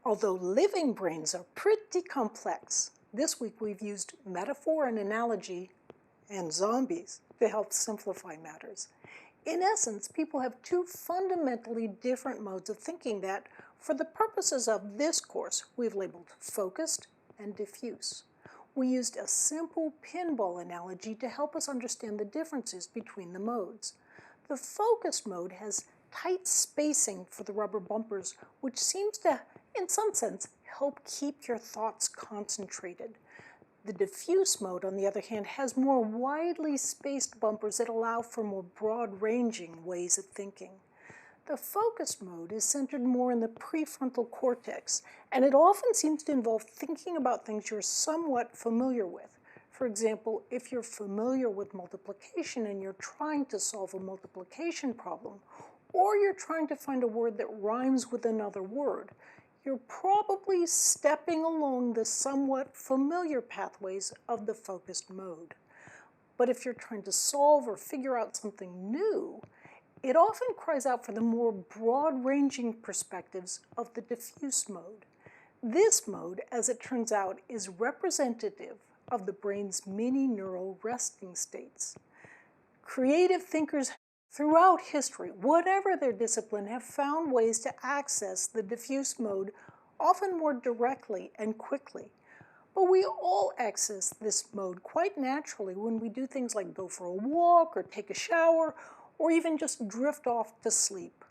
Although living brains are pretty complex, this week we've used metaphor and analogy and zombies to help simplify matters. In essence, people have two fundamentally different modes of thinking that, for the purposes of this course, we've labeled focused and diffuse. We used a simple pinball analogy to help us understand the differences between the modes. The focused mode has tight spacing for the rubber bumpers, which seems to, in some sense, help keep your thoughts concentrated. The diffuse mode, on the other hand, has more widely spaced bumpers that allow for more broad-ranging ways of thinking. The focused mode is centered more in the prefrontal cortex, and it often seems to involve thinking about things you're somewhat familiar with. For example, if you're familiar with multiplication and you're trying to solve a multiplication problem, or you're trying to find a word that rhymes with another word, you're probably stepping along the somewhat familiar pathways of the focused mode. But if you're trying to solve or figure out something new, it often cries out for the more broad-ranging perspectives of the diffuse mode. This mode, as it turns out, is representative of the brain's mini neural resting states. Creative thinkers throughout history, whatever their discipline, have found ways to access the diffuse mode, often more directly and quickly. But we all access this mode quite naturally when we do things like go for a walk or take a shower or even just drift off to sleep.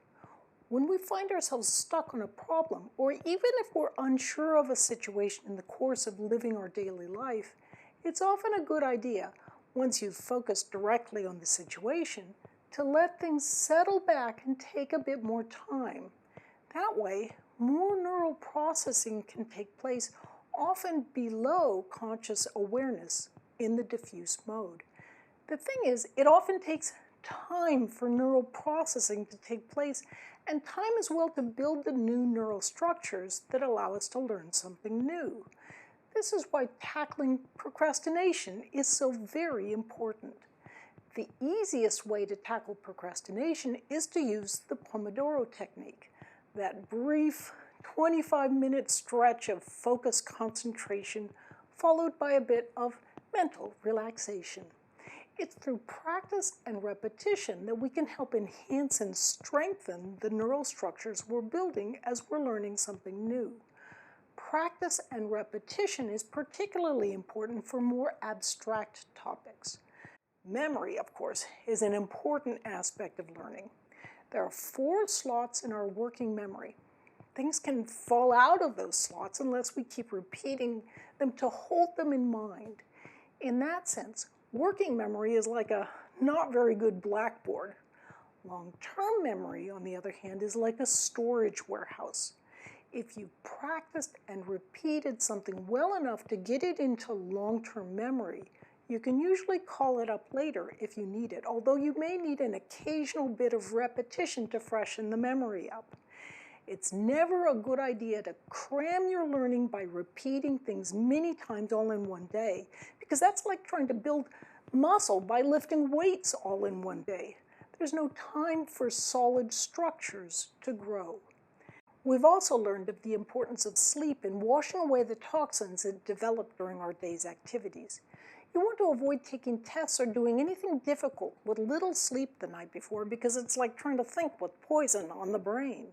When we find ourselves stuck on a problem, or even if we're unsure of a situation in the course of living our daily life, it's often a good idea, once you've focused directly on the situation, to let things settle back and take a bit more time. That way, more neural processing can take place, often below conscious awareness in the diffuse mode. The thing is, it often takes time for neural processing to take place, and time as well to build the new neural structures that allow us to learn something new. This is why tackling procrastination is so very important. The easiest way to tackle procrastination is to use the Pomodoro technique, that brief 25-minute stretch of focused concentration followed by a bit of mental relaxation. It's through practice and repetition that we can help enhance and strengthen the neural structures we're building as we're learning something new. Practice and repetition is particularly important for more abstract topics. Memory, of course, is an important aspect of learning. There are 4 slots in our working memory. Things can fall out of those slots unless we keep repeating them to hold them in mind. In that sense, working memory is like a not very good blackboard. Long-term memory, on the other hand, is like a storage warehouse. If you've practiced and repeated something well enough to get it into long-term memory, you can usually call it up later if you need it, although you may need an occasional bit of repetition to freshen the memory up. It's never a good idea to cram your learning by repeating things many times all in one day, because that's like trying to build muscle by lifting weights all in one day. There's no time for solid structures to grow. We've also learned of the importance of sleep in washing away the toxins that develop during our day's activities. You want to avoid taking tests or doing anything difficult with little sleep the night before, because it's like trying to think with poison on the brain.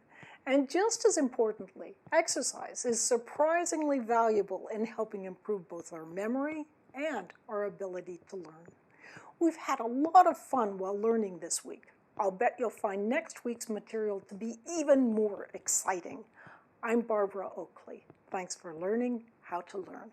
And just as importantly, exercise is surprisingly valuable in helping improve both our memory and our ability to learn. We've had a lot of fun while learning this week. I'll bet you'll find next week's material to be even more exciting. I'm Barbara Oakley. Thanks for learning how to learn.